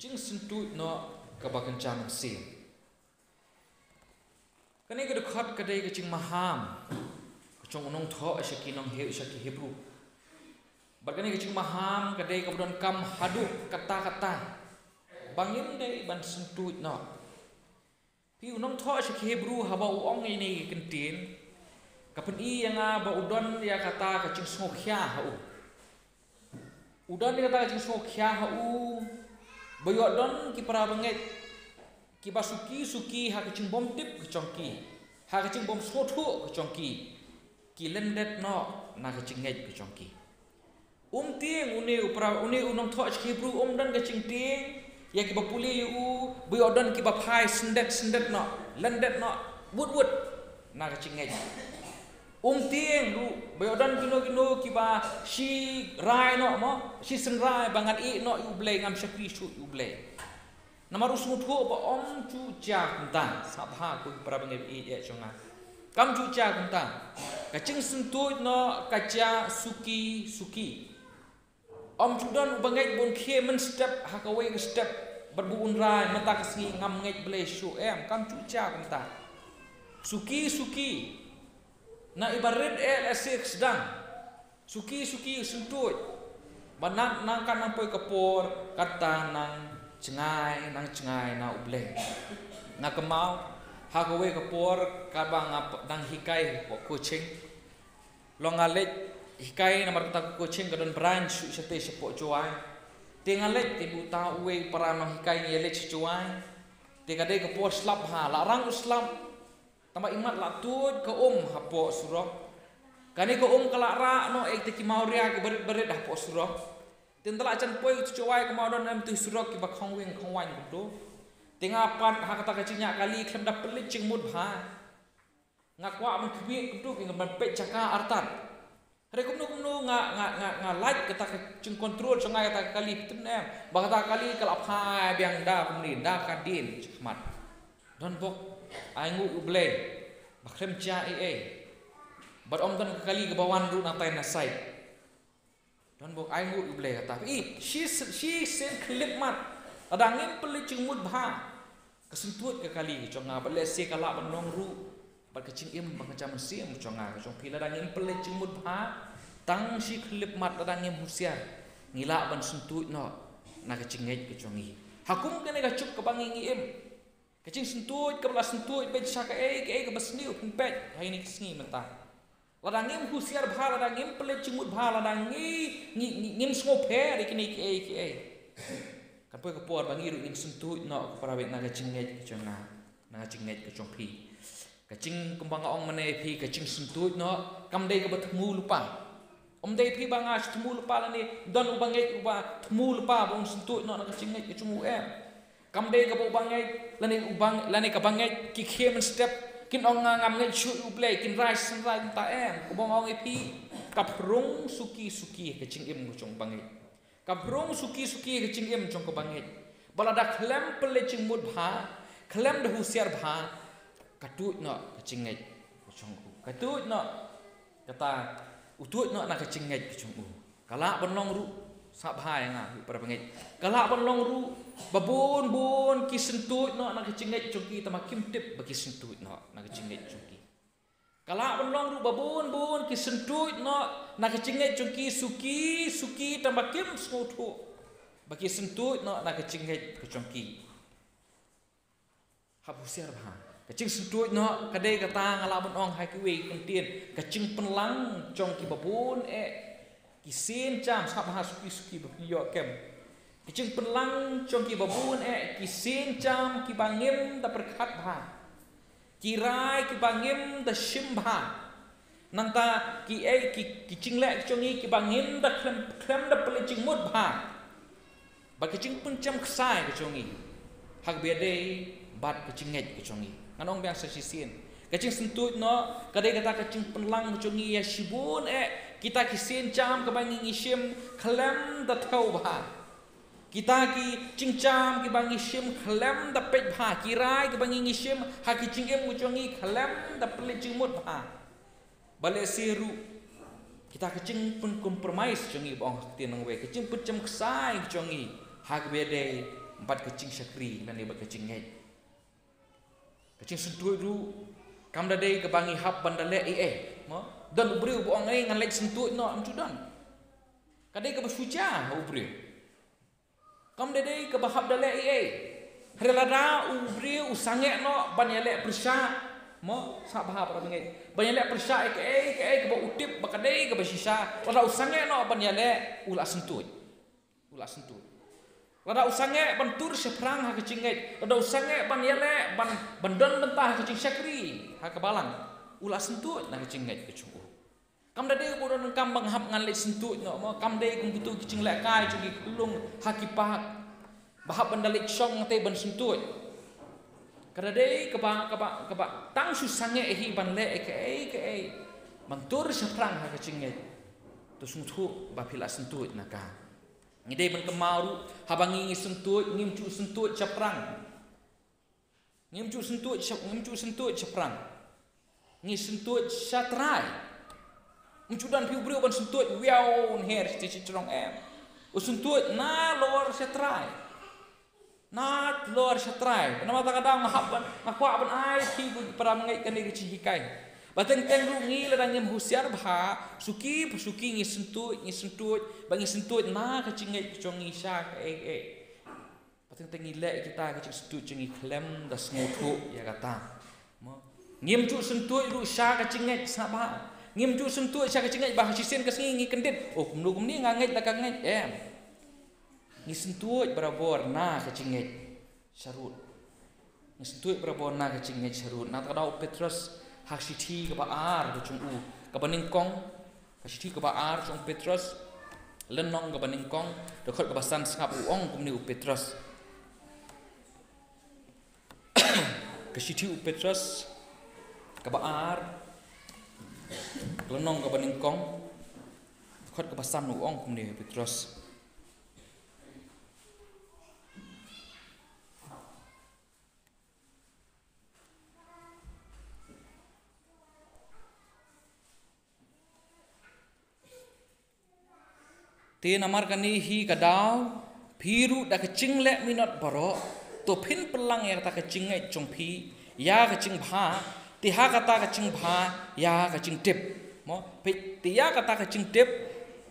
kecing sentut no kabakan caman sim. Kani kada khat kadai kecing maham. Kecong unong tho asyaki nong he asyaki Hebrew. Bagani kecing maham kadai kemudian kam haduk kata-kata. Bangin dai ban sentut no. Pi unong tho asyaki Hebrew haba uong ini kentin. Kapan yang ba udon dia kata kecing smokhya hau. Udon dia kata kecing smokhya hau. Bayok don ki para banget. Ki basuki ha kecing bom tip kecongki. Ha kecing bom sothu kecongki. Ki lendet no na kecing ngej kecongki. Tieng une upra une unong tho asyaki Hebrew dan kecing tieng. Ya ki bapuli u bayok don ki bapai sendet no. Lendet no wood na kecing ngej. Tieng ru bayodan kino kiba si rai no mo si sen rai bangan I no u blay ngam syakri su u blay namaru smutho ba chu cha kunta sabha ku para bangeb I ya chonga kam chu cha kunta kacing sentuj no kaca suki chu dan bangai bon khe men step hakawai ke step berbuun rai mata kesngi ngam ngej blay su kam chu cha kunta suki na ibarat asik sedang suki sentut banak nang kan nampoi kepor kata nang cengai na ubleng na kemau hagawe kepor kabang nang hikai kucing longalet hikai namar kata kucing kadon branch sete sepok cuai tengalet tibu ta uwe para nang hikai ni let cuai tegade kepor slap larang uslam tambah imat la tut ke hapo surah. Kani ke kalak no ek te ki mauria ke berit hapo surah. Tin tala chan poi cuai ke mau don am tu surah ki bakong wing khong wan tu. Tinga pan ha kata kacinya kali klem da pelit cing mud bha. Ngakwa mun kbi tu ki ngan pet caka artan. Hare kumnu nga like kata cing control sungai kata kali tin em. Ba kata kali kalap ha biang da kumni da kadin cekmat. Don bok aingu ublay bakrem cha bat om dan kali ke bawan ru natai nasai dan bok aingu ublay kata she sen klip mat adangin peli cingmut bha kesentut ke kali conga bat lese kala benong ru bat kecing im bangacam sim conga cong pila adangin peli cingmut bha tang si klip mat adangin husiar ngila ban sentut no na kecing ngej ke congi hakum kene gacup ke bangi im kecing sentut ke belas sentut pej saka ke basniu pet hai ni kesngi mentah ladangim husiar bha ladangim pelet cimut bha ladangi ngim sngophe ikni ke kan poi kepor bangi ru ing sentut no para wet na kecing ngej kecanga na kecing ngej kecongpi kecing kembang ong mene pi kecing sentut no kamdai ke betemu lupa dai pi banga temu lupa lani don ubangej uba temu lupa bong sentut no na kecing ngej kecungu kamdai ka bangai lani ka bangai ki khem step kin ong ngam ngai chu ublay kin rice ta kubong ong ipi kaprung suki kecing im chong bangai kaprung suki kecing im chong ko bangai balada klem pele cing mud bha klem de husiar bha katut no kecing ngai chong ku katut no kata utut no na kecing ngai chong u kala benong ru sap hai nga para pengit kalak bonlong ru babon ki sentut no nak kecingit congki tamakim tip bagi sentut no nak kecingit congki kalak bonlong ru babon ki sentut no nak kecingit congki suki tamakim smotu bagi sentut no nak kecingit kecongki habusiar bah kecing sentut no kadai kata ngalak bonong hai kiwe kentien kecing penlang congki babon kisin cam sab ha suki bakiyo kem kicing pelang congki babun kisin cam ki bangim da perkhat bha kirai ki bangim da shim bha nanta ki kicing le congi ki bangim da klem da pelicing mud bha ba kicing pun cam ksai congi hak bede bat kicing ngej congi nganong biang sasisin kicing sentut no kadai kata kicing pelang congi ya shibun kita kisin cam ke bangi ngishim klem da thau bha kita ki cingcam ki bangi shim klem da pet bha kirai ki bangi ngishim ha ki cingem ngucongi klem da pelit cingmut bha bale siru kita kecing pun compromise congi bong tin nang we kecing pun cam ksai congi ha bede empat kecing syakri dan dia kecing ngai kecing sentut ru kam dadai ke bangi hab bandale mo dan ubri bu ong ngan lek sentut no am cudan kadai ke bersuja ubri kam dadai ke bahab dale relada ubri usange no banyale persya mo sa bahab ra ngai banyale persya ke ba utip bakadai ke besisa ora usange no banyale ula sentut Rada usange bantur seprang ha kecingait. Rada usange ban yele ban bandon bentah kecing syakri ha kebalang. Ulah sentut na kecingait kecungu. Kam dade boron kam banghap ngan lek sentut no mo kam dai kum butuh kecing lek kai cugi kulung hakipak. Bahap bandalik syong te ban sentut. Kadade keba tang susange hi ban lek ke bantur seprang ha kecingait. Tu sungtu ba pila sentut naka. Ngidai ban kemaru habangi sentut ngimcu sentut caprang ngimcu sentut caprang ngi sentut syatrai mencudan piu brio ban sentut wiau her sti cerong sentut na lor syatrai nama kadang ngahab ngakwa ban ai ti para mengai kan diri cihikai bateng teng rungi ladang nyem husiar bha suki ngi sentut bangi sentut na kecingait kecongi syak bateng teng ile kita kecing sentut cengi klem das ngutu ya kata ngim cu sentut ru syak kecingait sabha ngim cu sentut syak kecingait bah sisen kesengi ngi kendit kumnu ni ngangait lakangait ngi sentut barabor na kecingait syarut ngi sentut barabor na kecingait syarut na tadau Petrus hak siti ke baar ke cung ke baningkong hak siti ke baar cung Petrus lenong ke baningkong dekat ke basan sangap uong kumni Petrus ke siti Petrus ke baar lenong ke baningkong dekat ke basan uong kumni Petrus Te namar kani hi kadau piru da kecing lek minot baro to pin pelang ya kata kecing ngai cung pi ya kecing bha ti ha kata kecing bha ya kecing tip mo pe ti ya kata kecing tip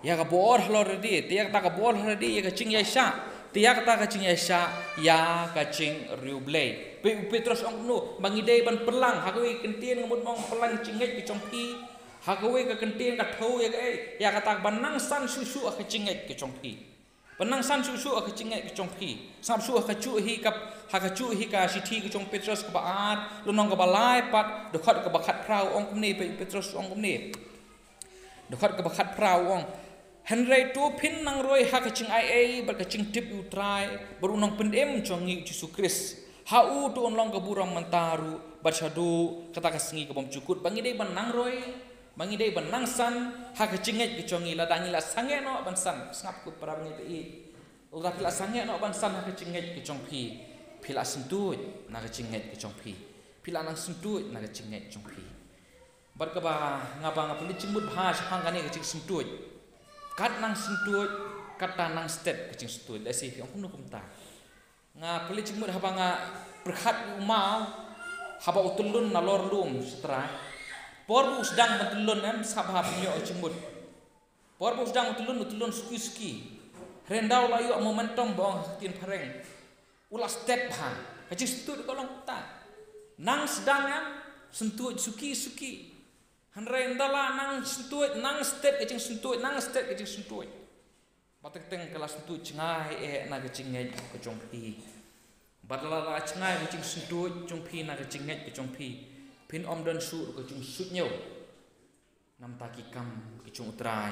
ya ka bor hlor di ti ya kata ka bor hlor di ya kecing ya sha ti ya kata kecing ya sha ya kecing riublei pe Petrus ong no bangidei ban pelang ha koi kentien ngamut mong pelang cingai ki cung pi hagawe ka kentien ka thau ya kata banang san susu ka cingai ke chongpi banang san susu ka cingai ke chongpi sab su ka chu hi kap ha ka chu hi ka sithi ke chong Petrus ka baat lunong ka balai pat dokhat ka bakhat prau ong kumni pe Petrus ong kumni dokhat ka bakhat prau ong henrei tu pin nang roi ha ka ching ai bar ka ching tip utrai berunong pendem chongi Yesus Kristus ha u tu onlong ka burang mantaru barshadu kata ka singi ka bom cukut bangi dei ban nang roi bangi dei banang san ha kecinget kecongi ladangi la sange no ban san ngap ku para bangi tei ura pila sange no ban san ha kecinget kecongpi pila sentut na kecinget kecongpi pila nang sentut na kecinget kecongpi bar ka ba ngapa ngapa li cimut ha hang kani kecing sentut kat nang sentut kata nang step kecing sentut da si ong kunu kumta nga peli cimut ha banga berkhat umau haba utulun na lor lum setra Porbu sedang betulun sabha punyo cimut. Porbu sedang betulun suki. Rendau layu momentum bong tin pareng. Ulas step ha. Kecing sentut kolong ta. Nang sedang sentut suki. Han rendala nang sentut nang step kecing sentut. Batek teng kelas sentut cengai na kecing ngai kecong pi. Badala cengai kecing sentut cong pi na kecing ngai kecong pi. Pin om dan su ke cung sut nyo nam taki kam ke cung utrai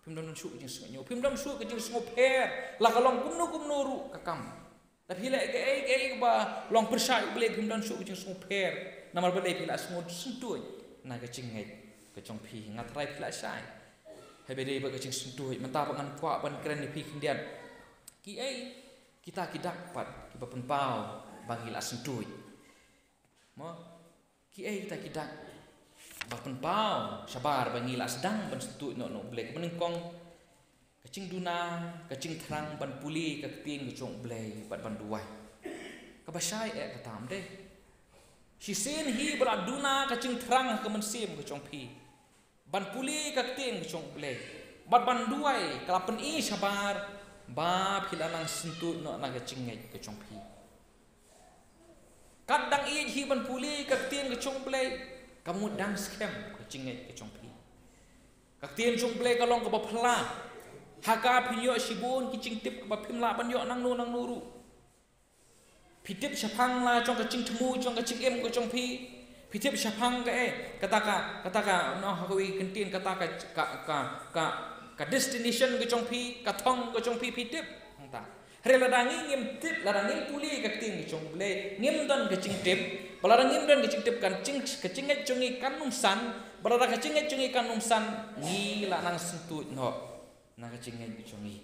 pim dan su ke cung nyo pim dan su ke cung ngoper la kalong kumno ru kakam tapi le ke ba long persai ble pim dan su ke cung ngoper namar bale pila smut sentut na ke cingai ke cung pi ngatrai pila sai hebede ba ke cung sentut menta pangan kwa ban keren ni pi kindian ki kita kidak pat ki ba pen pau bangila sentut mo ki kita kidak bapen pau sabar bangila sedang ban sentut no blek meningkong kacing duna kacing terang ban puli ka tin kacong blay ban duai ka basai katam deh si sen hi bala duna kacing terang ka mensim kacong pi ban puli ka tin kacong blay ban duai kalapen i sabar ba philanang sentut no na kacing ngai kacong pi kadang i hi ban puli ka tin kacong blay kamu dang scam kacing ngai kacong pi ka tin kacong blay kalong ka bapla haka pinyo sibun kicing tip ka pimla ban yo nang nuru pitip syapang la chong kacing temu chong kacing em ko chong pi pitip syapang ka kata no hakui kentin kata ka destination ko chong pi ka thong ko chong pi pitip ta rela dangi ngim tip la dangi puli ka ting chong ble ngim don kacing tip bala ngim don kacing tip kan kacing chong i kan numsan bala kacing chong i kan numsan ni la nang sentut no na kacing ngai chong i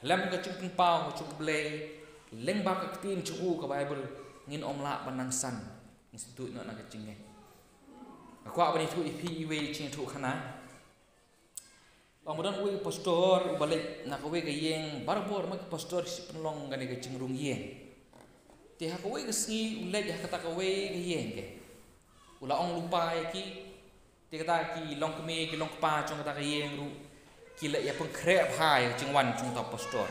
kalam kacing pau chong ble leng ba ka tin chu ka bible ngin omla panang san institut no na kacing ngai akwa bani thu ipi we ching thu khana pamudan we pastor balik na ka we ka yeng barbor mak pastor si penlong gani kacing rung yeng ti ha ka we ka sngi ulej ha kata ka we ka yeng ke ula ong lupa ki ti kata ki long kme ki long pa chong kata ka yeng ru kila ya pengkrep hai cingwan cung ta pastor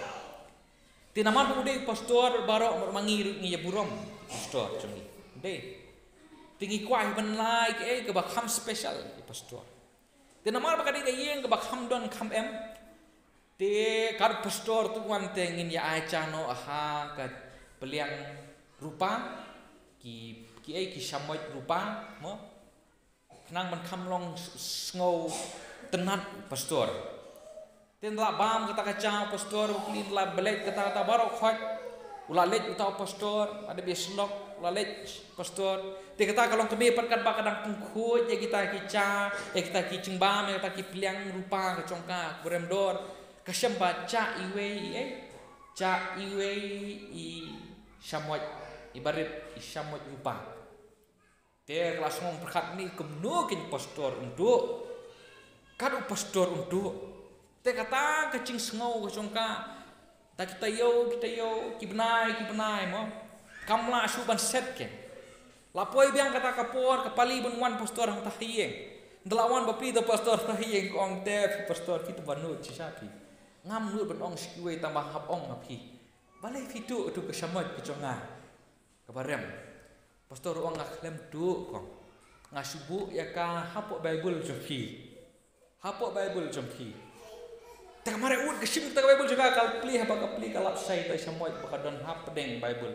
tinaman ude pastor barok mangir ngi ya burom pastor cungi de tingi kwai ban lai ke bakham special pastor tinaman bakadi ke yeng ke bakham don kham em te kar pastor tu wan te ngin ya acha no aha ka peliang rupa ki samoj rupa mo nang ban kham long ngau tenat pastor tendla bam kata kacang pastor kulin la belek kata barok khot ula lej utau pastor ada beslok ula lej pastor te kata kalong kemi perkat ba kadang pungkhut ya kita kica ya kita kicing bam ya kita ki piliang rupa ka congka beremdor kasem baca iwe i samot ibarat i samot rupa te kelas ngom perkat ni kemno kin pastor untuk kadu pastor untuk te kata kacing sengau kacongka tak kita yo kibnai mo kamla asuban set ke lapoi biang kata kapor kepali benwan pastor hang tahiyeng delawan bapi the pastor tahiyeng kong te pastor kita banut sisapi ngam nu benong siwe tambah hap ong api balai fitu tu kesamot keconga kabarem pastor ong ngaklem tu kong ngasubu ya ka hapok bible jompi tak mare ud kesim tak bible juga kal pli apa ka pli kalap sai tai samoy baka don hap deng bible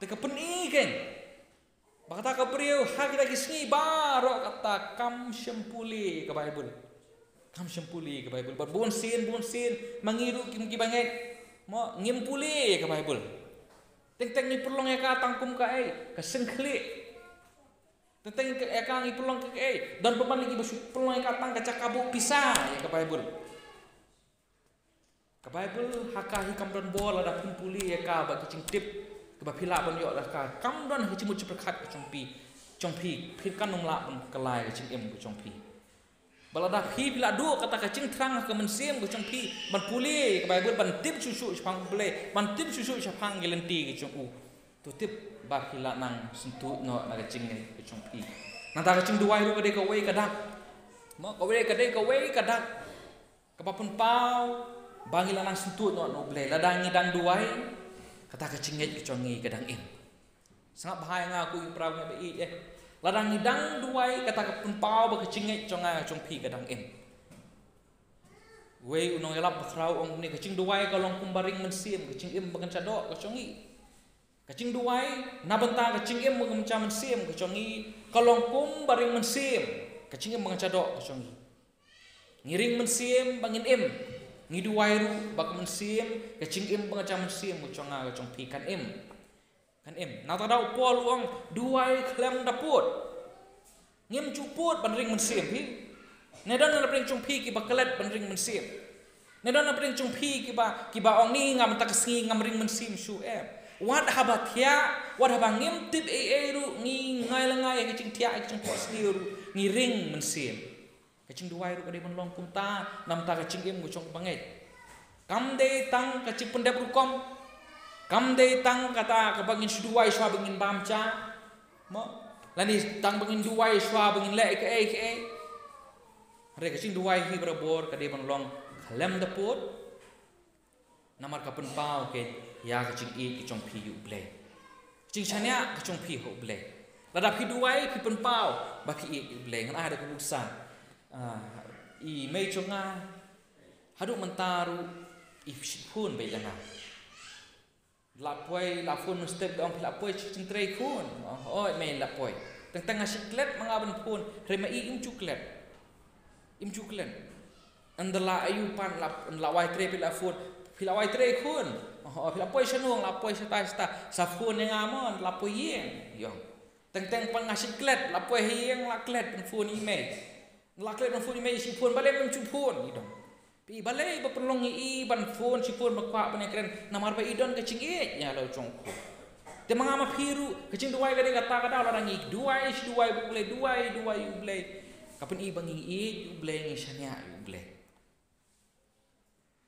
te ka peni ken baka ka priu ha kita kisngi baro kata kam sempuli ka bible bon sin mangiru kim banget mo ngim puli ka bible teng ni perlong ya ka tangkum ka ka sengkli teng ya ka ngi perlong ka dan beban lagi basu perlong ya ka tang ka cakabuk pisah ya ka bible ka bible hakahi kamdan bol ada pumpuli ya ka ba kicing tip ke ba phila ban yo la ka kamdan hi chimu chiperkhat ke chongpi phir kan nong la ban kalai ke ching em ke chongpi balada phi bila du kata ka ching thrang ke mensim ke chongpi ban puli ka bible ban tip susu chapang ble ban tip susu chapang gelenti ke chong tu tip ba phila nang sentu no na ke ching ke chongpi nang ta ke ching duai ru ka de ka wei ka dak mo ka wei ka de ka wei ka dak ka pa pun pau bangi lanang sentut no ble ladangi dang duai kata kecingit kecongi kadang in sangat bahaya ngaku iprau ngai ladangi dang duai kata kepunpau ba kecingit conga congpi kadang in we unong elap bakrau ong ni kecing duai kalong kumbaring mensim kecing im bagan cadok kecongi kecing duai na benta kecing im mengemca mensim kecongi kalong kumbaring mensim kecing im bagan cadok kecongi ngiring mensim bangin im ngi duai ru bak mensim kecing im bangca mensim conga kecong pi kan im na ta dau pol ong duai klem daput ngim cuput banring mensim pi nedan na pring chung pi ki bakalet banring mensim nedan na pring chung pi ki ba ong ni ngam tak singi ngam ring mensim su wat habatia wat habangim tip ru ngi ngai langai kecing tia kecing pos ni ru ngi ring mensim kecing duai ru kade menlong kumta nam ta kecing im gucong banget Kam day tang kacik pendep rukom. Kam day tang kata kabangin suduai shwa bangin bamcha. Mo lani tang bangin duai shwa bangin le ke. Hari kacing duai hi berabor kade banlong kalem dapur. Namar kapen pau ke ya kacing i kacong pi yu blay. Kacing chanya kacong pi ho blay. Ladap hi duai pi pen pau baki i blay ngan ada kebusan. I mei chonga haduk mentaru i pun baik jangan. Lapoi lafun step dong lapoi cing trei kun. Oh mei lapoi. Tentang asiklet mengaben pun rema i imcuklet. Imcuklen. Andala ayu pan lawai tre pilafun. Pilawai tre kun. Oh pilapoi senung lapoi sta safun yang amon lapoi yeng. Yo. Tentang pangasiklet lapoi yeng laklet pun imei. Laklet pun imei si pun balik mencupun idong. Pi balai berperlong i ban phone si pun makwa penekren namar ba idon kecing ya lo congku. Te mangama piru kecing duai gade kata kada orang i duai si duai boleh duai boleh. Kapan i bangi i boleh ni sanya boleh.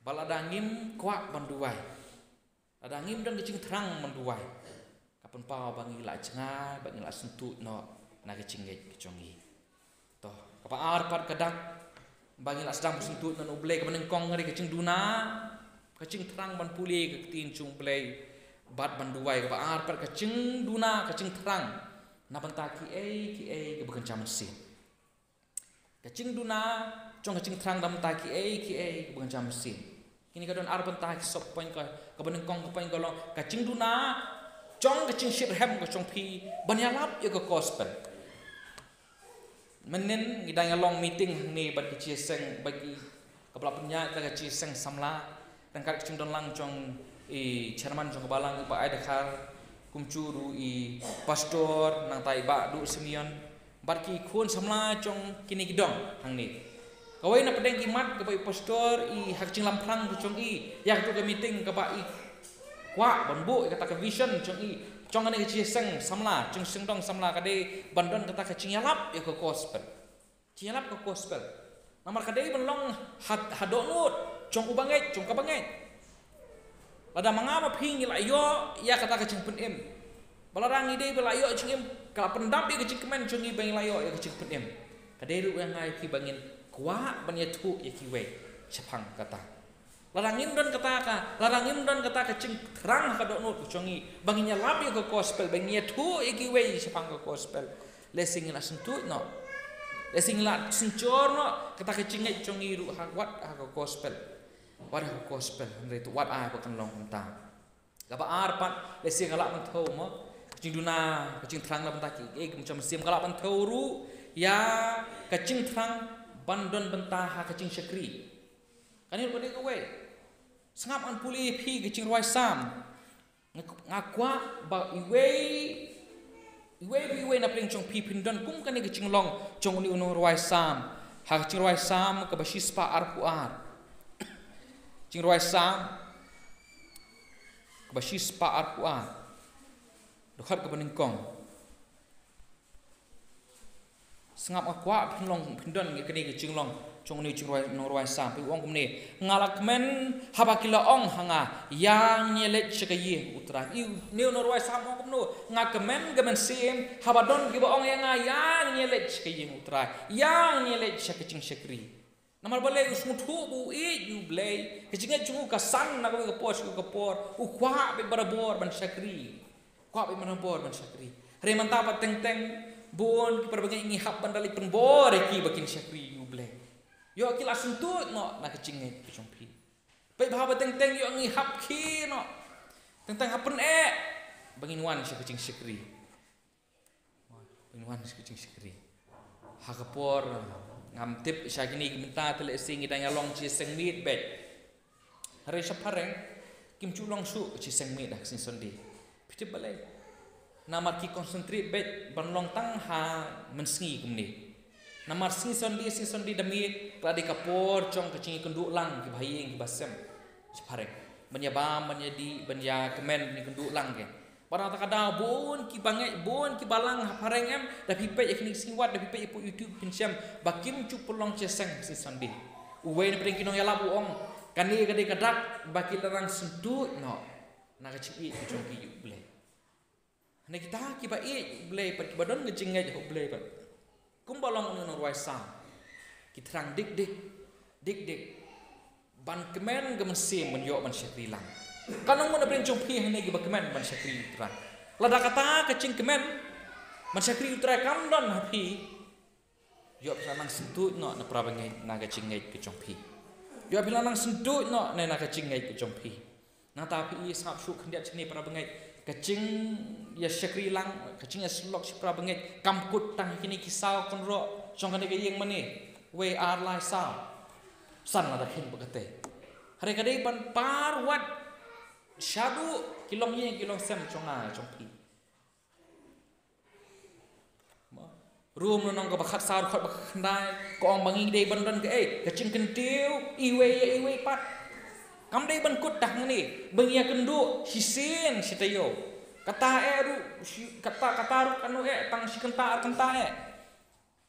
Baladangim kwa banduai. Adangim dan kecing terang banduai. Kapan pa bangi la cengai bangi la sentut no na kecing kecongi. Toh kapan arpat kadak bagi nak sedang bersentuh dan ublay ke menengkong ngari kecing duna kecing terang ban pulih ke tin cung play bat ban duai ke arpat kecing duna kecing terang na banta ki ke bekencam mesin kecing duna cong kecing terang dan banta ki ke bekencam mesin kini kadon ar banta ki sop poin ke menengkong ke poin golong kecing duna cong kecing shirhem ke cong pi ban yalap ya ke gospel Menen ngidang long meeting ni bagi ciseng bagi kepala penyak daga ciseng samla dan kak cung don lang cong chairman cong balang pa ai dakhar kumcuru pastor nang tai ba du semion barki khun samla cong kini gidong hang ni kawai na pedeng kimat ke pastor hak cing lamprang cong yak tu ke meeting ke ba kwa banbu kata ke vision cong Cong ane kecil seng samla, cong seng dong samla kade bandon kata kecing yalap ya ke gospel, cing yalap ke gospel. Namar kade belong hadonut, cong ubanget, cong kabanget. Lada mangapa ping ilayo ya kata kecing penem. Balarang ide belayo cing kalau pendap ya kecing kemen cong i bang ilayo ya kecing penem. Kade ru yang ngai ki bangin kuat banyatu ya kiwe cepang kata. Larangin don kata kecing terang kadonut kucongi banginya labi ke gospel banginya tu iki we sepang ke gospel lesing la sentut no lesing la sencor no kata kecing congi ru hawat ke gospel wat ke gospel ndre tu wat ai pakan long ta gapa arpat lesing la mentau mo kecing duna kecing terang la bentaki macam sim kala mentau ru ya kecing terang bandon bentah kecing syakri kanil bade ke we sengap an pulih pi kecing ruai sam ngakwa ba iwe na pling cong pi pindon kum kan kecing long cong ni uno ruai sam ha kecing ruai sam ke basis pa ar cing ruai sam ke basis pa ar dokhat ke beningkong sengap ngakwa pindon kene kecing long cong ni cing ruai sam pi wong kumne ngalak men habakila ong hanga yang nyelet sekaye utra i ni ruai sam ong kumno ngakamen gamen sim habadon giba ong yang nyelet sekaye utra yang nyelet sekecing sekri namar bale usmutu bu ju blay kecing cungu kasan na ke pos ke por ukwa be barabor ban sekri kwa be barabor ban sekri re mantap teng bon perbangai ngi hab bandali penbor ki bakin sekri ju blay yo kila sentut no na kecing kecong pi pai bahaba teng yo ngi hap ki no teng hapen bangin wan si kecing sekri bangin wan si kecing sekri hakapor ngam tip sa gini minta tele sing idang long ci seng mit bet hari sapareng kim chu long su ci seng mit dak sin sondi pitip balai namar ki concentrate bet ban long tang ha mensengi kumni namar season di demi kladi kapor cong kecing kenduk lang ki bahayeng ki basem separek menyabam menyedi benya kemen ni kenduk lang ke barang tak ada bon ki bangai bon ki balang pareng em da pipe eknik siwat da pipe YouTube pincem bakim cu pelong ceseng season di uwe ni pring kinong yala buong Kani kadai kadak baki larang sendut no na kecil ke jong ki ublay. Hane kita ki ba ublay pat badan ke jingai ublay pat. Kum balong no roi sam. Ki terang dik ban kemen ke mesim menyo ban syakri lang. Kanong mun abrin jong pi hane ki ba kemen ban syakri terang. Lada kata kecing kemen ban syakri terang kam don hapi. Yo pesanang sendut no na prabangai na ke jingai ke jong pi. Yo bila nang sendut no na kecing ngai ke jong pi. Na tapi i sap su kendiat sini para bengai kecing ya syakri lang kecing ya slok si para bengai kamkut tang kini kisau kon ro jong kan ke yeng mani we ar lai sao san la kin bagate. Hari kadai ban par wat syadu kilong yeng kilong sem jonga jong pi. Room no nong ko bakhat sao khot bakhat dai ko ong bangi dei ban dan ke kecing kentiu iwe pat kam dei ban kut dah ni bengia kendu hisin sitayo kata ru kata ru kanu tang si kenta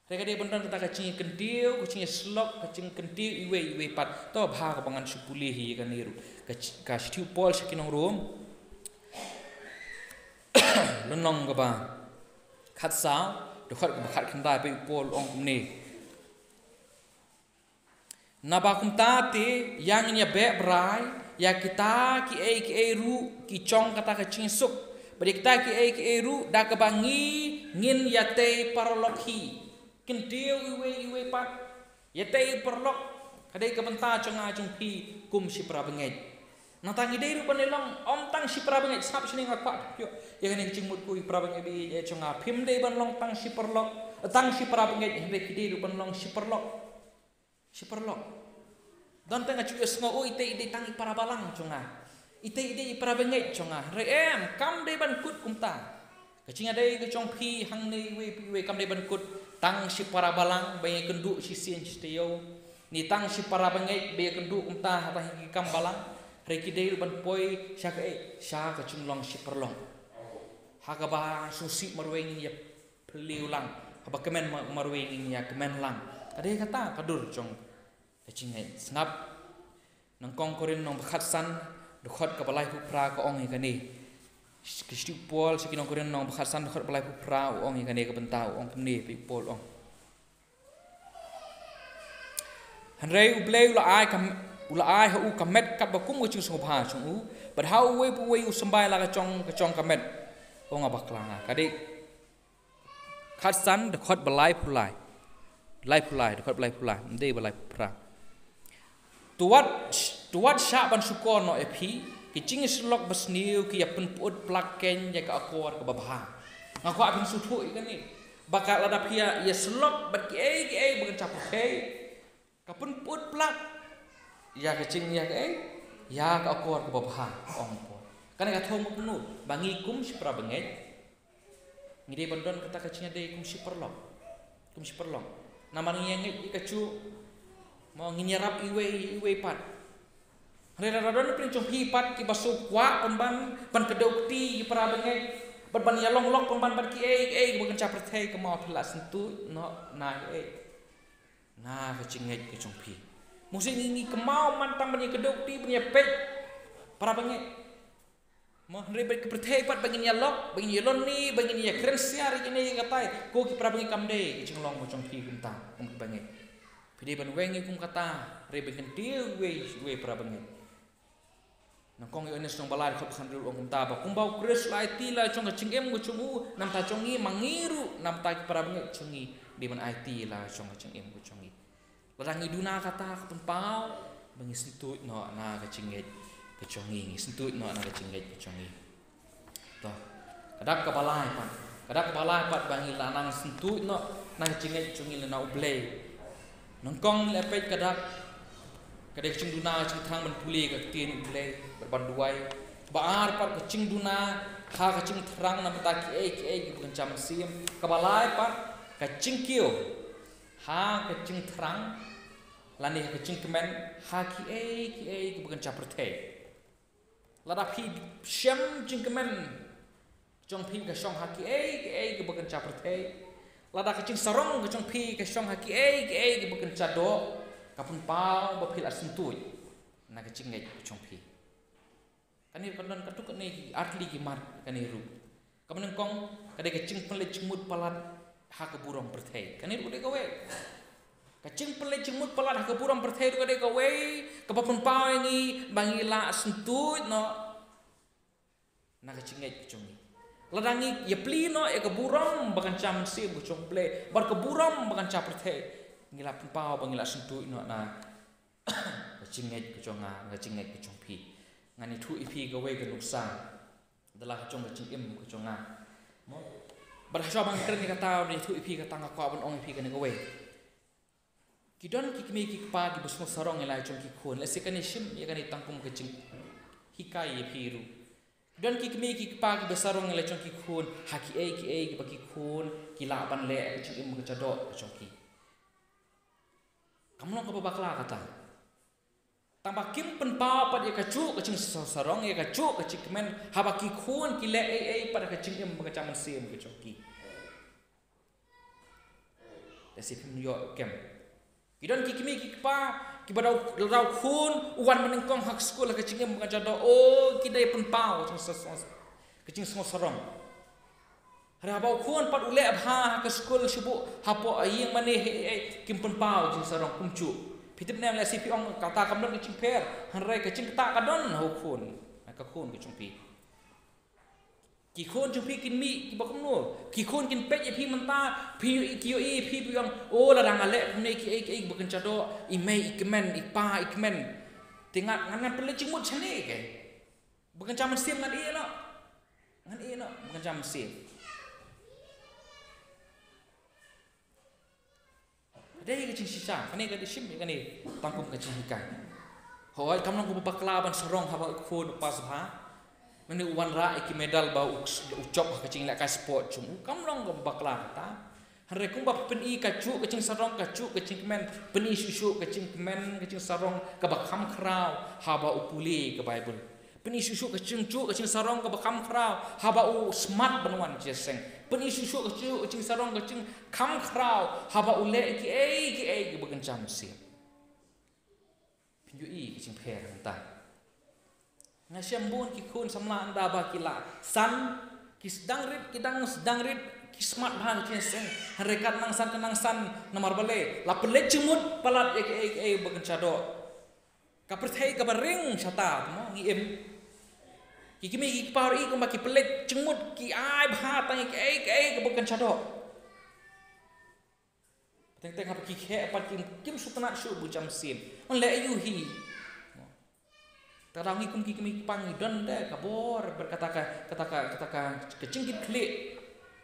reka dei ban dan kata kecing kentiu kecing slok kecing kentiu iwe pat to bha ko bangan supuli hi kan ni ru ka stiu pol sakinong room lonong ko ba khat sao Dekat bakhat kendai pe upol ong kumni. Naba kumtati yang nya be brai ya kita ki ru ki chong kata kecing suk. Bagi kita ki ru da kebangi ngin ya te parlokhi. Kentiu iwe pat ya te parlok kadai kebenta chonga chung pi kum si prabengai. Natangi dei ru panelong om tang si prabengai sap sini ngak yo ya kan kecing mut ku prabengai bi ya chonga phim dei ban long tang si perlok tang si prabengai hebe ki dei ru ban long si perlok dan tang chu es ngo ite tang i parabalang chonga ite prabengai chonga re em kam dei ban kut kumta kecing dei ke chong phi hang nei we kam dei ban kut tang si parabalang bai kendu si sien steo ni tang si prabengai bai kendu kumta ha kam balang Reki dei ban poi syaka cunglong si perlong. Haka ba susi marwengi ya peliulang. Haba kemen marwengi ya kemen lang. Kadai kata kadur jong. Kecingai sengap nangkong korin nong bekhatsan dekhot ke balai pupra ke ong ikani. Kisti pol sakinong korin nong bekhatsan dekhot balai pupra ong ikani ke bentau ong kemni pi pol ong. Hanrei ublei ula ai hu kamet kat bakum ku chung sopha chung u but how we sambai la ka chong kamet ong abaklanga kadi khatsan de khot balai pulai de khot balai pulai ndei balai pra tuat sha ban sukon no epi ki ching slok basniu ki yapen put plaken ya ka akor ka babha ngako apin suthu ikani bakal ada pia ya slok bat ki bukan capuk kapun put plak ya kecing ya ya ka akor ke babha ong po kan ka thong muknu bangi kum si prabengai ngide bandon kata kecingnya dei kum si perlok namang yang ikacu mau nginyarap iwe pat rera radon prin chung hi pat ki basu kwa pan kedokti prabengai ban ya long pan ki bukan caprethai ke mau phila sentu no na kecingnya ke chung pi musim ini kemau mantang banyak kedokti banyak pek para banyak mau ribet kepercayaan pat bagi nyalok bagi nyelon ni bagi ni keren siar ini yang kata ko ki para banyak kamde cinglong macam pi bentang banyak pide ban wengi kum kata ribet kentiu we para banyak nangkong yo nes nong balai khop khandul ong ta ba kumbau kres lai ti la chong cingem go chungu nam ta chongi mangiru nam ta ki para banyak chungi di ban IT la chong cingem go chongi Rangi duna kata penpau bangi sentut no na kecingit kecongi sentut no na kecingit kecongi toh kadap kepala pat bangi lanang sentut no na kecingit kecongi na ublei nongkong lepet kadap kecing duna kecing thang ban puli ka tin ublei berbanduai baar pat kecing duna ha kecing terang na mata ki bukan jam sim kepala pat kecing kio ha kecing terang lani kecing kemen ha ki bukan caprete lada pi syam jing kemen jong pi ka syong ha ki bukan caprete lada kecing sarong ka jong pi ka syong ha ki bukan cado kapun pau bapil asentui na kecingay chongpi kanir kandon katuk ni atli kimat kaniru kamen kong kadai kecing pelai cemut palat hak burong perthai kanir udah gawe kecing pelai cemut palat hak burong perthai kadai gawe kapapun pau ini bangila sentut no na kecingay chongni ladangi ya plino ya keburong bakan cam sim kucong play bar keburong bakan cam perthai ngila pau bangila sentut no na kecingay kuconga kecingay kucong pi ngani thu ipi gawe ke nuksan adalah kucong kecing im kuconga mo berhasil bang keren kata ni thu ipi kata ngakwa ban ong ipi kan gawe kidon kikmi kikpa ki busmo sarong elai chong kikun la sekani shim ya kan tangkum kecing hikai ipi ru don kikmi kikpa ki besarong elai chong kikun haki ki baki kun kila ban le kecing im kecadok kucong ki kamu nak apa bakla kata tambah kim penpau pada kacuk kecing sarong ya kacuk kecing kemen habaki kun kile pada kecing em mengecaman sim kecoki dasi pim yo kem kidon kikimi kikpa kibadau rau kun uwan menengkong hak sekolah kecing em mengecado oh kidai penpau kecing sarong hari habau kun pat ule abha ke sekolah sibuk hapo aying mane kim penpau kecing sarong kumcu Pitip nem la sipi ong kata kamdon kecing per hanrai kecing kata kadon hukun ka kun kecing pi ki kun jumpi kin mi ki bakum no ki kun kin pet pi menta pi ki pi pi ong oh la rang ale ne ki bukan cado imei ikmen ipa ikmen tingat ngan pele cimut chane ke bukan caman sim ngan i no bukan caman sim Dai kecing sisa, kani kadi sim kani tangkum kecing ikan. Hoi kamu nak baklaban serong haba kun pas ha. Meni uwan ra iki medal bau ucop kecing lek ka sport cum. Kamu long bakla ta. Hare kum bab pen i kacu kecing serong kacu kecing kemen peni susu kecing kemen kecing serong ka bakam krau haba upuli ke Bible. Peni susu kecing kecing serong ka bakam krau haba u smart banwan jeseng. Peni susu kecing sarong kecing kam krau haba ule ki bagan jam sim pinju i kecing per entah ngasiam bun ki kun samla anda ba kila san ki sedang rit ki smart bang kecing harekat nang san namar bale la pele cemut palat bagan cado kaperthai kabaring sata mo ngi em Kikimi kipar i kumaki pelet cemut ki ai bha tang ke bukan cadok. Teng apa ki khe apa kim sutana shu bu jam sim. On le ayu hi. Tarang kum kikimi pang don da kabor berkata kecingkit klik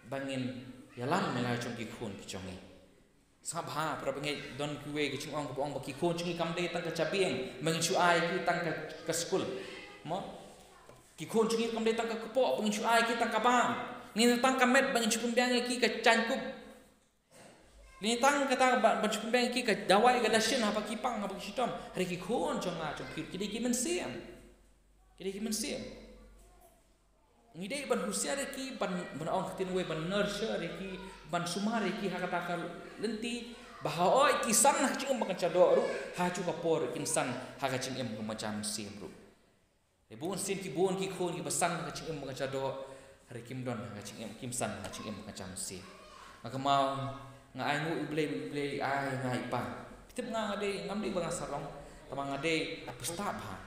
bangin yalam melai chong kikun kicongi. Sabha prapengai don kuwe kicing ong baki kun cungi kam dei tang ka capieng mangin su ai ki tang ka school. Mo ki kun cungi kam dei tang ka kepo bangin su ai ki tang ka bam. Ni tang ka met bangin su pembiang ki ka canckup. Ni tang kata bangin su pembiang ki ka dawai ka dasin apa ki pang apa ki sitom. Hari ki kun cong nga cong ki dei ki mensiam. Ki dei ki mensiam. Ngidei ban husia reki ban ong tin we ban nurture reki ban sumar reki hakata lenti bahwa oi kisan nak cing makan cador ha cu kapor kinsan haka cing em macam sim ru lebun sin ki bon ki khon ki basan haka cing em makan cador reki don haka cing em kimsan haka cing em macam sim maka mau ngai ngu ible ai ngai pa pitip ngade ngamdi bang sarong tamang ngade pesta ba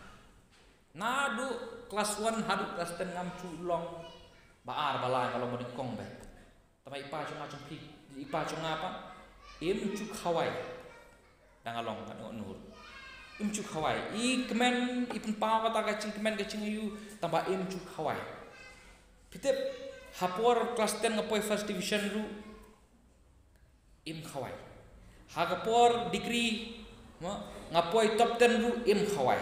nadu kelas 1 hadu kelas 10 ngam culong baar balai kalau mau dikong be tamai ipa cuma pi ipa cuma apa im cuk hawai dangalong kan nur im cuk hawai I kemen ipun pa kata kacing kemen kacing ayu tambah im cuk hawai pitip hapor kelas 10 ngapoi first division ru im hawai hagapor degree ngapoi top 10 ru im hawai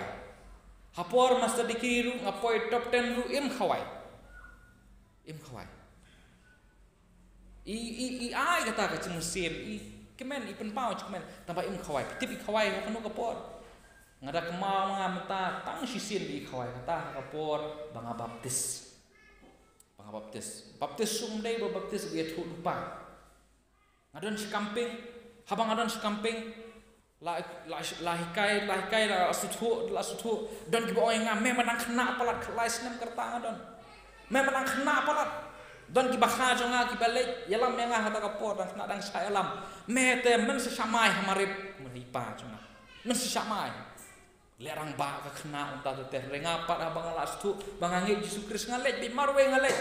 hapor master degree ru ngapoi top 10 ru im khawai I ai kata ka cing sim I kemen I penpau kemen tambah im khawai tip I khawai ka kanu kapor ngada kemau ngamta tang sisin I khawai kata kapor banga baptis sumdei ba baptis ge thu lupa ngadon sekamping habang ngadon sekamping la hikai la sutu don ki boy ngam me manang khna palat khlai snem kerta don me manang khna palat don ki bakha jonga ki balik yalam me nga hata kapor dan khna dang sa yalam me te men se samai hamarip meripa jonga men se samai lerang ba ka khna unta te renga pat abang la sutu bangangi Yesus Kristus ngalek bi marwe ngalek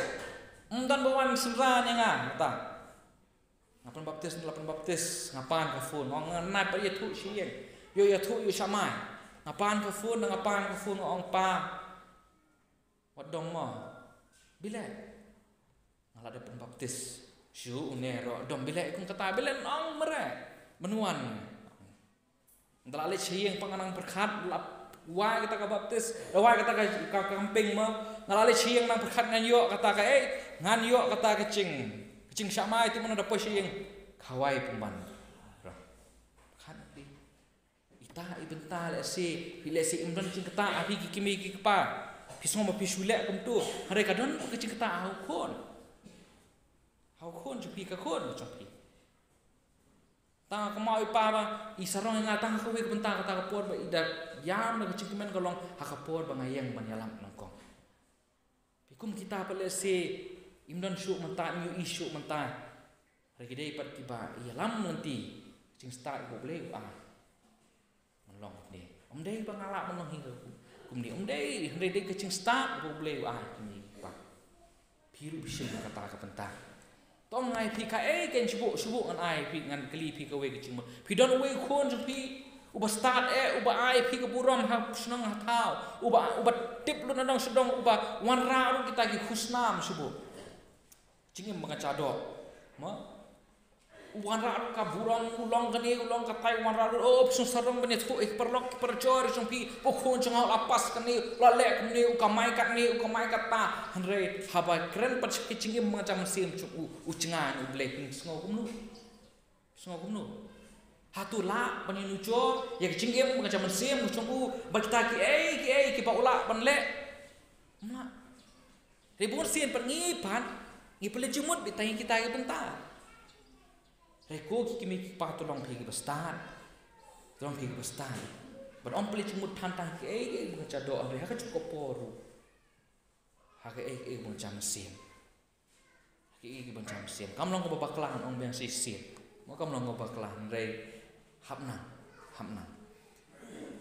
dan bawan semra nga ta ngapan baptis ngapan ka fun ong nai pa ye thu sieng yo ya thu yu samai ngapan ka fun ngapan ka fun ong pa wadong mo bila ngala de baptis syu unero dom bila kung kata bila ong mere menuan ndala le sieng panganang berkat lap wai kita ka baptis wai kita ka camping mo ngala le sieng nang berkat ngan yo kata ka ngan yo kata ka cing samai ti mana dapat siang kawai pemban kan di ita ibenta le si bila si imdan cing kata abi kimi ki pa pisong ma pisule kum tu hare kadon ke cing kata hau kon jupi ka kon jupi ta kemau ipa ba isarong ngatang ka we benta kata ka por ba ida yam na cing men kolong hakapor ba ngayang banyalam nangkong pikum kita pale si imdan syuk mentah new isu mentah hari kedai pat tiba ia lam nanti cing start go boleh melong ni dei bangalak melong hingga kumni dei dei ke cing start go boleh ni pa piru bisin kata ka pentah tong ngai pi ka ken subuk an ai pi ngan keli pi ka we ke cing pi don we khon jung pi uba start uba ai pi ke buram ha senang ha tau uba tip lu nang sedong uba wan ra kita ki khusnam subuk cingim mengacadok, ma, wanra ka burang ulong kani ulong katai wanra sun sarong bani tu perlok perjor sumpi pokon cengau lapas kani lalek kani ukamai kata hanre haba keren pat cingim macam sim cu ucengan ublek sngau kumnu hatu la bani nujo ya cingim macam sim ucungu bakta ki pa ula banlek ma ribun sin pengipan ngipele jumut bitangi kita ke bentar. Reko kimi pa tolong pergi bestan. Ber om pele jumut tantang ke baca doa re ha cukup poru. Ha ke macam sim. Ke macam sim. Kam long ko baklan ong biang sisit. Mo kam long ko baklan re hapna.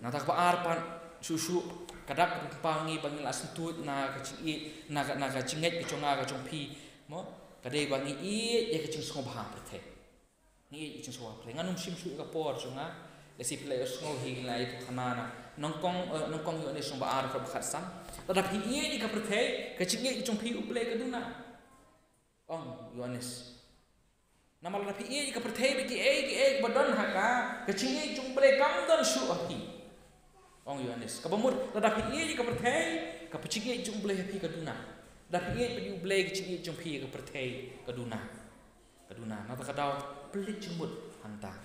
Nah tak pa arpan susu kadak pangi bangila sentut na kecing na cinget kecunga kecung pi mo kadai bangi ya kecing song bah prethe ni kecing song prethe nganum sim su ka por sunga lesi play song hi lai tu khanana nongkong yo ne song ba ar ka khatsam tetapi di ka prethe kecing kecung pi uple ka duna ong yohanes nama tetapi di ka prethe ki badon haka kecing kecung ple kam don su api ong yohanes ka bamur tetapi di ka prethe ka pecing kecung ple pi ka duna Dapat ia pergi ublay kecil jumpi ke pertai keduna. Nata kadau pelit jumut hantar.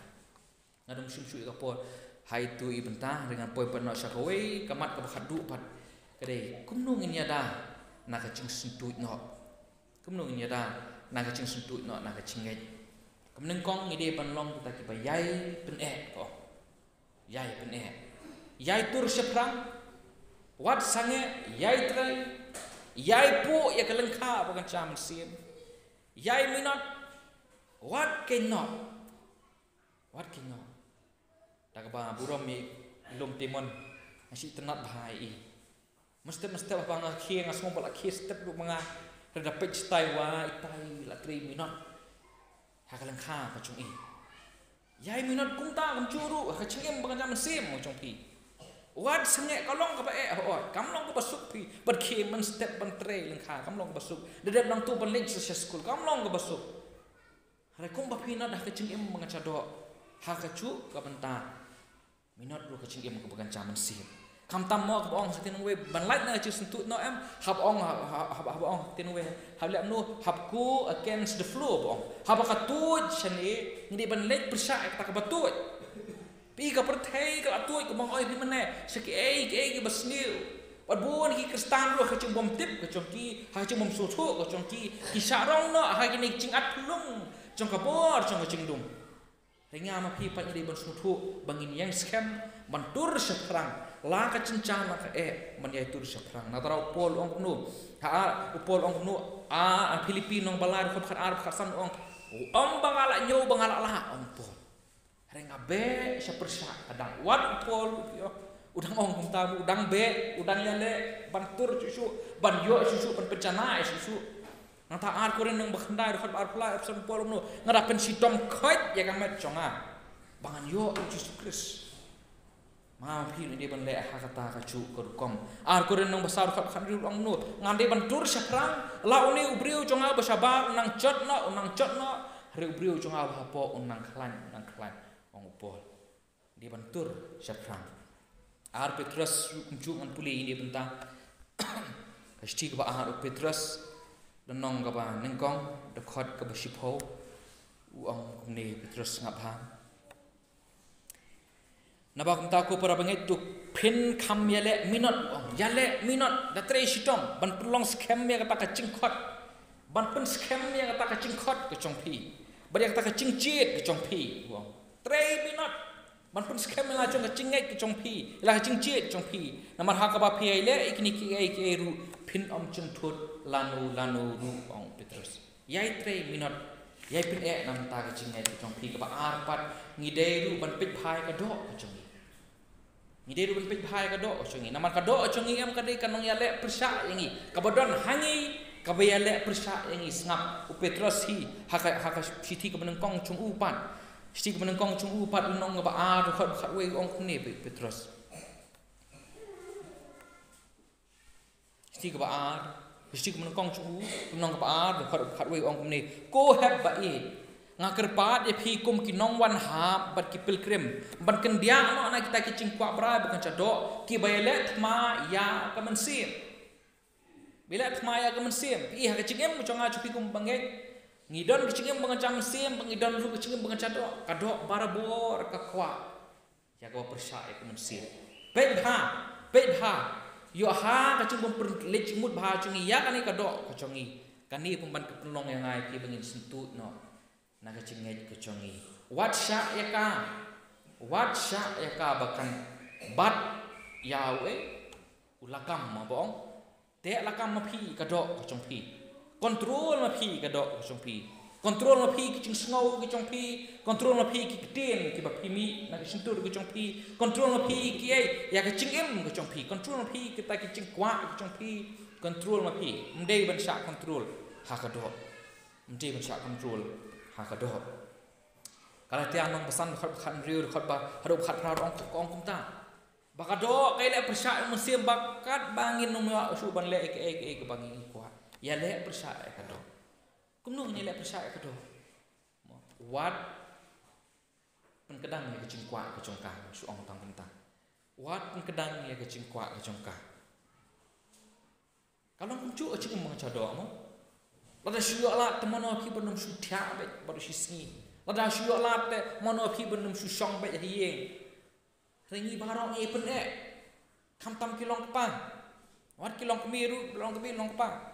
Ngadung sum-sum ke por. Hai tu ibentah dengan poi penok syakawai kamat ke bakhadu pat. Kadai kumnung ini ada nak kecing sentut nok. Kumnung ini ada nak kecing sentut nok nak kecing ngej. Kumnung kong ide panlong kita ki bayai penek ko. Yai penek. Yai tur seprang. Wat sange yai trai. Yai pu ya kelengkap bukan cam sim. Yai minat. What cannot. Tak apa buram mi lum timon masih tenat bahai. Mesti apa ngakhi ngasmo bal akhi step lu manga dapat style wa itai la 3 minat. Ha kelengkap pacung i. Yai minat kung ta kam curu ha cengem bukan cam sim macam pi. Wat sengek kalong ka kam long ko basuk pi but ki man step ban tray lengkha kam long basuk dedep nang tu ban link social school kam long ko basuk hare kong ba pina dah kecing em mangacado ha kacu ka benta minot ru kecing em ko bagan caman sim kam tam mo ko ong satin we ban light na chu sentut no em hab ong tin we hab lem no hab ku against the floor bong hab ka tu chani ngi ban lek persa ta ka batut pi ka perthai ka atuai ka mong oi pi mane saki ki basniu pat bon ki kristan ro ka chung bom tip ka chung ki ha chung bom su thu ka chung ki sarong no ha ki nik ching at lung chung ka bor chung ka ching dum Ringa ma pi pat ide ban smutu bangin yang scam bantur seprang la ka cincang ka man yai tur seprang na tarau pol ong nu ha upol ong nu a Filipino balar khot khat arab khasan ong bangala nyu bangala la ong pol ringa be sepersa kadang wat pol yo udang ong tamu udang be udang yale bantur susu ban yo susu ban pencana susu nang taar ko rin nang bakandai khot ar pula absen pol nu ngarapen sitom khot ya kamet chonga bangan yo Jesus Kristus ma phi ni ban le ha kata ka chu ko kom ar ko rin nang basar khot khan ri ong nu ngande bantur saprang la uni ubriu chonga basaba nang chot na ri ubriu chonga ba po nang khlan ong pol di bantur saprang ar Petrus kunju ngan puli ini bentang kasti ka ar Petrus nong ka ba nengkong de khot ka ba shipho ong ni Petrus ngap ha nabak ta ko para bangai tu pin kham yale minot ong yale minot da tre shitom ban prolong scam ya ka ka chingkhot ban pen scam ya ka ka chingkhot ka chongpi ban ya ka ka chingchit ka chongpi ong tre minot ban pen scam la chong ka chingai ka chongpi la ka chingchit chongpi namar ha ka ba pi ile ikni ki ai ke ru pin om chungthut lanu ru ong Petrus yai tre minot yai pin nam ta ka chingai ka chongpi ka ba arpat ngidei ru ban pit phai ka do ka chong ngidei ru ban pit phai ka do chong namar ka do chong em ka dei kanong yale persa yangi ka bodon hangi ka ba yale persa yangi sngap u Petrus hi haka sithi ka benengkong chung upan sithi ka benengkong chung upat nong ba ar khot khat wei ong ni Petrus sithi ka ba ar sithi ka benengkong chung nong ba ar khot khat wei ong ni ko heb ba i ngakerpat ya phi kum kinong wan ha bat ki pilgrim ban ken dia no na kita ki cingkwa bra bukan cadok ki bayale thma ya ka mensim bila thma ya ka mensim i ha ka cingem chonga chupi kum bangai ngidon ki cingem bangan cam mensim bangidon ru ki cingem bangan cadok kadok barabor ka kwa ya ka persa ya ka mensim bedha yo ha ka cingem perlej mut bha chungi ya kan ka dok ka chongi kani pemban ke penolong yang ngai ki bangin sentut no naga cingej ke chongi wat sya ya ka bakan bat yawe ulakam ma bong te lakam ma phi ka dok ka chong phi kontrol ma phi ka dok ka chong phi kontrol ma phi ki ching snow ki chong phi kontrol ma phi ki ten ki ba phi mi naga sentur ki chong phi kontrol ma phi ki ai ya ka chingem ka chong phi kontrol ma phi ki ta ki ching kwa ki chong phi kontrol ma phi mdei ban sya kontrol ha ka dok mdei ban sya kontrol ha ka do kala tiang nong pesan khot khan riu khot ba harup khat pra ong kum ta ba ka do kai le persa musim bakat bangin nong su ban le ke bangin kuat ya le persa ka do kum nong ni le persa ka do wat pen kedang ni ke cingkwa ke congka su ong tang tang wat pen kedang ni ke cingkwa ke congka kalau kum cu cing mong cha do mo lada syuak lat temono phi benum su thia be baru sisngi lada syuak lat te mono phi benum su song be hieng ringi barong e pen kam tam kilong pa wat kilong kemiru long kemi long pa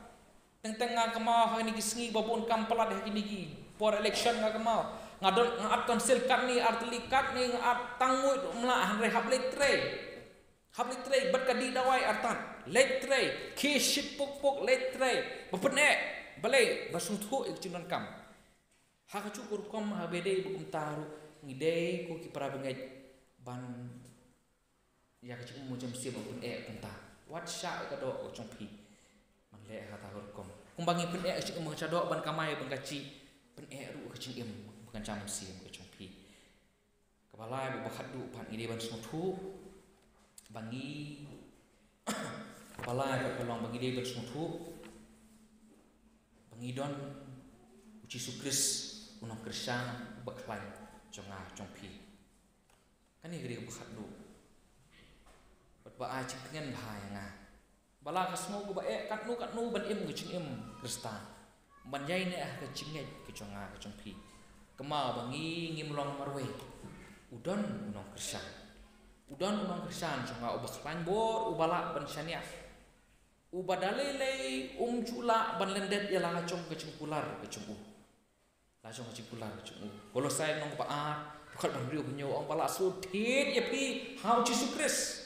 teng nga kama ha ni kisngi babon kam pelat ha ni ki for election nga kama ngadon ngat konsil kat ni artli kat ni ngat tangui mla han re hab letre bat kadi dawai artan letre ki shit pok letre bapen balai basuthu ek cinon kam ha ka cukur kom ha bede bukum taru ngidei ko ki para bengai ban ya ka cikum macam sia bukum penta wat sya ka do ko chongpi man le ha ta kom kumbangi pen cikum cha do ban kamai ban kaci pen ru ka cing bukan cam sia ko chongpi kepala bu bakhat du pan ngidei ban suthu bangi kepala ka pelong bangi dei ban suthu ngidon uci sukris unong Kristyan baklai jonga jongpi kan ni gari bakhat du ba a cing pengen bahaya nga bala ka smo go ba kat nu ban im ngicing Kristen ban yai ne ka cingej ke jonga ka jongpi kema bangi ngimlong marwe udon unong Kristyan jonga baklai bor ubala ban syania ubadalele cula ban lendet ya la chong ke cingkular ke cungu la chong ke cingkular ke cungu kolosai nong pa Dekat beriu penyo orang balak sutit ya pi hau Yesus Kristus.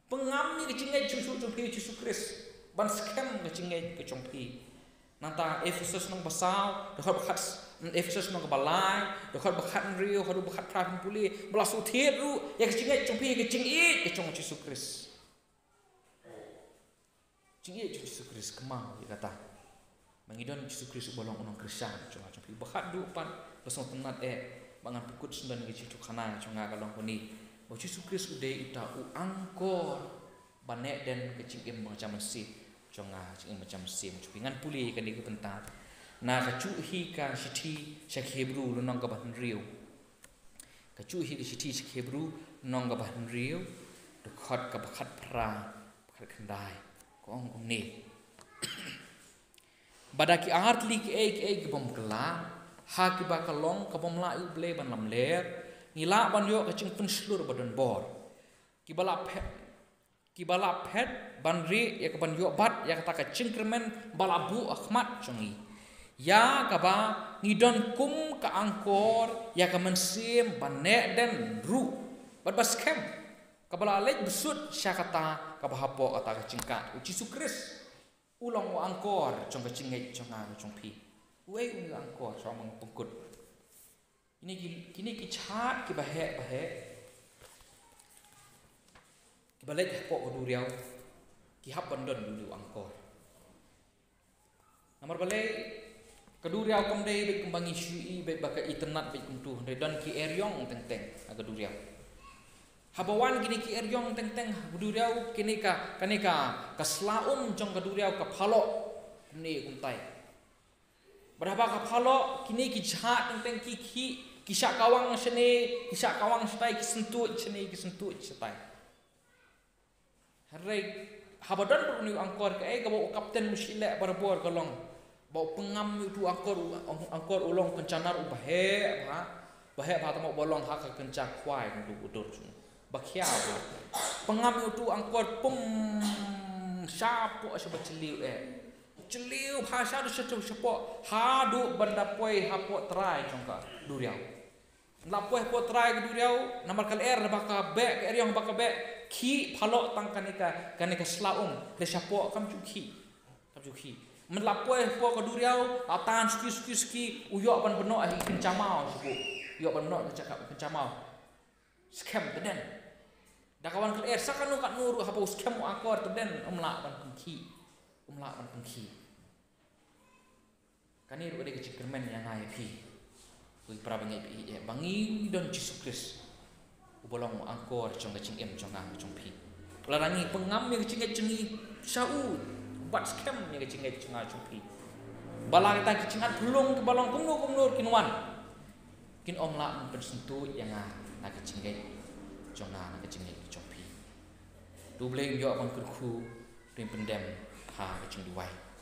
Pengam ni kecingai Yesus Kristus. Ban scam kecingai ke congpi. Nanta Efesus nang basau, dekat bekat Efesus nang balai, dekat bekat riu, hadu bekat prapin puli, balak sutit ru ya kecingai congpi kecingai ke cong Yesus Kristus. Cingai Yesus Kristus kemau dia kata. Mangidon Yesus Kristus bolong orang Kristian cong bekat du pan besong tenat bangan pukut sembilan ke citu kana conga kalong kuni bo Yesus Kristus udah ita angkor banek dan kecingim macam mesin conga cingim macam mesin cupingan puli kan dia pentat na kacuhi ka siti syak Hebrew nong ka bahan riu kacuhi ka siti syak Hebrew nong ka bahan riu dekat ka bakat pra bakat kendai ko ong ni badaki artli ke bom kelang ha ki ba kalong ka bom la u ble ban lam ler ngila ban yo ka cing pun slur badan bor ki bala pet ban ri ya ka ban yo bat ya kata ka cingkremen bala bu akhmat chongi ya ka ba ngidon kum ka angkor ya ka mensim ban ne den ru bat bas kem ka bala lej besut sya kata ka ba hapo kata ka cingka Yesus Kristus ulang wa angkor chong ka cingai chonga chong pi Wei uni angkor sama pengkut. Kini kicat ki bahe. Ki balik pok keduriau. Ki hap bandon dulu angkor. Nomor balik keduriau kemdai baik kembangi syui baik baka internet baik kuntu dan ki eryong teng keduriau. Habawan kini ki eryong teng keduriau kini ka slaum jong keduriau ka phalok ni kuntai. Berapa kapalo kini kijat tentang kisah kawang seni kisah kawang setai kisentut setai. Hari habadan beruni angkor ke bawa kapten musilek berbor kolong bawa pengam itu angkor ulong kencanar bahe tamu bolong hak kencak kuai untuk udur bakia pengam itu angkor sapu sebab celiu bahasa du sepo hadu benda poi hapo trai congka duriau lapoi hapo trai ke duriau nomor kal baka be ke yang baka be ki phalo tang kanika slaum le sapo kam cuki men lapoi hapo ke duriau atan suki uyok ban beno ahi kencamau suku uyok ban beno cakap kencamau scam teden da kawan kal sakanu kat nuru hapo scam akor teden umlak ban pengki kani ru de kecikremen yang ai pi kui prabangai pi bangi don Yesus Kristus ubolong angkor cong kecing cong pi larangi pengam yang kecing cengi sau bat scam yang kecing cong pi bala kita kecingat belum ke balong kumnur kinwan kin omla pensentu yang na kecing cong pi du bleng yo abang kurku rim pendem ha kecing duai